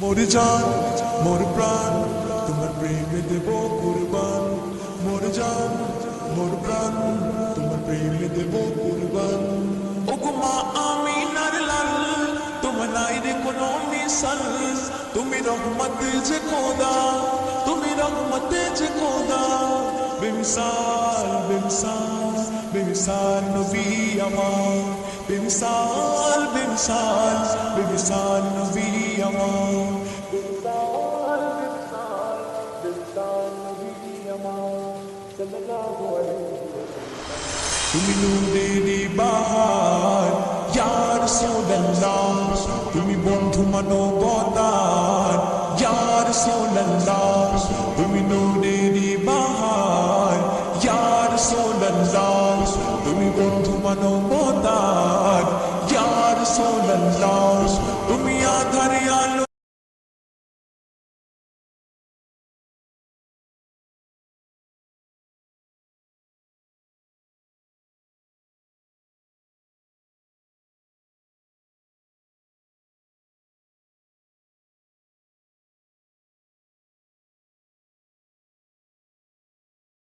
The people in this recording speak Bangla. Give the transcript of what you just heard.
মোর জান মোর প্রাণ তোমার প্রেমে দেব কুরবান। মোর জান মোর প্রাণ তোমার প্রেমে দেব কুরবান। ওগো মা আমিনার লাল তোমার নাই রে কোনো মিসাল। তুমি রহমত যে খোদা, তুমি রহমত যে খোদা। বেমিসাল বেমিসাল বেমিসাল নবী আমার। বেমিসাল বেমিসাল বেমিসাল নবী আমার। বেমিসাল বেমিসাল বেমিসাল নবী আমার সাল্লাল্লাহু আলাইহি ওয়াসাল্লাম। তুমি নূরেরি বাহার ইয়া রাসূলুল্লাহ, তুমি বন্ধু মানবতার ইয়া রাসূলুল্লাহ। তুমি নূরেরি বাহার ইয়া রাসূলুল্লাহ, তুমি বন্ধু মানবতার ইয়া রাসূলুল্লাহ।